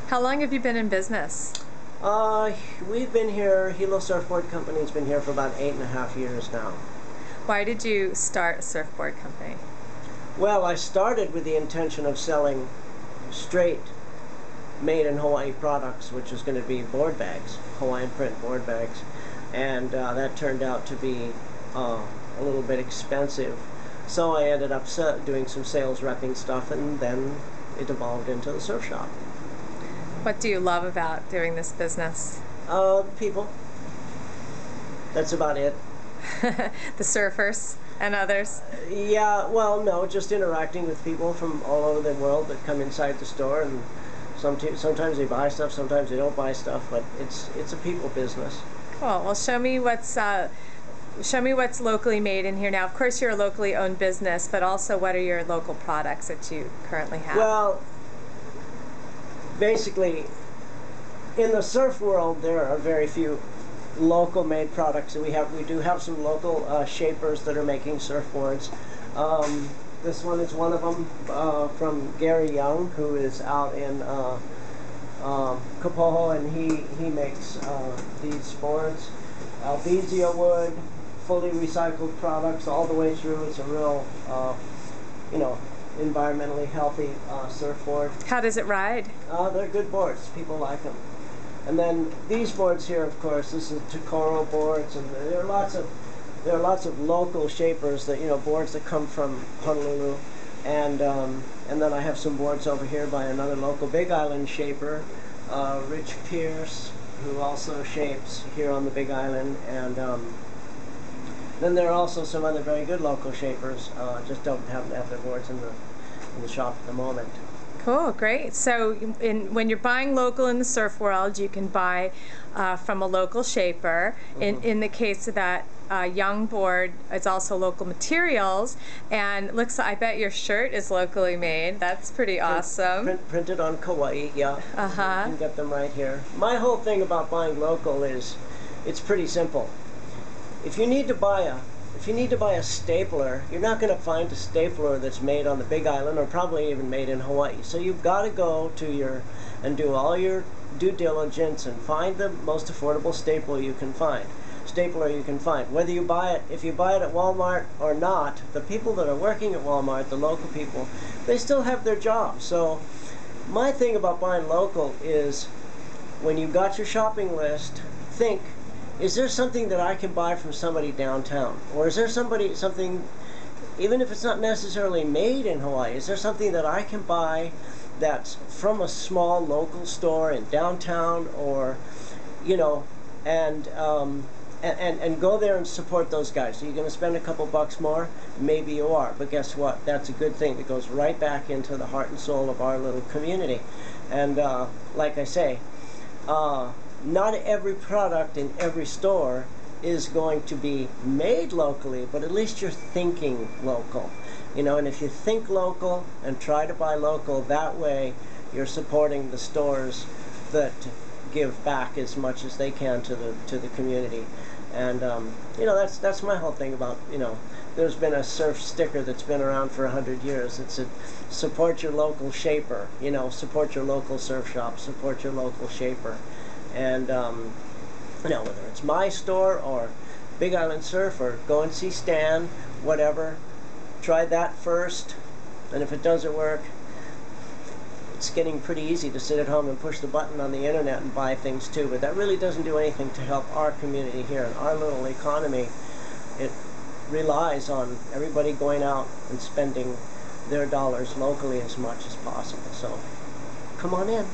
How long have you been in business? We've been here, Hilo Surfboard Company has been here for about 8.5 years now. Why did you start a surfboard company? Well, I started with the intention of selling straight made in Hawaii products, which was going to be board bags, Hawaiian print board bags, and that turned out to be a little bit expensive. So I ended up doing some sales repping stuff, and then it evolved into the surf shop. What do you love about doing this business? People. That's about it. The surfers and others? Yeah, well, no, just interacting with people from all over the world that come inside the store, and sometimes they buy stuff, sometimes they don't buy stuff, but it's a people business. Cool. Well, show me what's locally made in here now. Of course, you're a locally owned business, but also what are your local products that you currently have? Well, basically, in the surf world, there are very few local made products. We do have some local shapers that are making surfboards. This one is one of them from Gary Young, who is out in Kapoho, and he makes these boards. Albizia wood, fully recycled products all the way through. It's a real, environmentally healthy surfboard. How does it ride? They're good boards. People like them. And then these boards here, of course, this is Tokoro boards, and there are lots of local shapers that boards that come from Honolulu, and then I have some boards over here by another local Big Island shaper, Rich Pierce, who also shapes here on the Big Island, and then there are also some other very good local shapers. Just don't happen to have their boards in the shop at the moment. Cool, great. So when you're buying local in the surf world, you can buy from a local shaper. Mm-hmm. In the case of that Young board, it's also local materials. And I bet your shirt is locally made. That's pretty awesome. Printed on Kauai, yeah. Uh-huh. You can get them right here. My whole thing about buying local is, it's pretty simple. If you need to buy a stapler, you're not going to find a stapler that's made on the Big Island, or probably even made in Hawaii. So you've got to go to and do all your due diligence and find the most affordable stapler you can find. Whether you buy it, if you buy it at Walmart or not, the people that are working at Walmart, the local people, they still have their jobs. So my thing about buying local is, when you've got your shopping list, think, is there something that I can buy from somebody downtown? Or is there something, even if it's not necessarily made in Hawaii, is there something that I can buy that's from a small local store in downtown, or, and go there and support those guys? So you're going to spend a couple bucks more? Maybe you are, but guess what? That's a good thing. It goes right back into the heart and soul of our little community. And like I say, not every product in every store is going to be made locally, but at least you're thinking local. And if you think local and try to buy local, that way you're supporting the stores that give back as much as they can to the community. And that's my whole thing about, there's been a surf sticker that's been around for 100 years. It's a support your local shaper, support your local surf shop, support your local shaper. And whether it's my store or Big Island Surf, or go and see Stan, whatever, try that first. And if it doesn't work, it's getting pretty easy to sit at home and push the button on the internet and buy things too. But that really doesn't do anything to help our community here and our little economy. It relies on everybody going out and spending their dollars locally as much as possible. So come on in.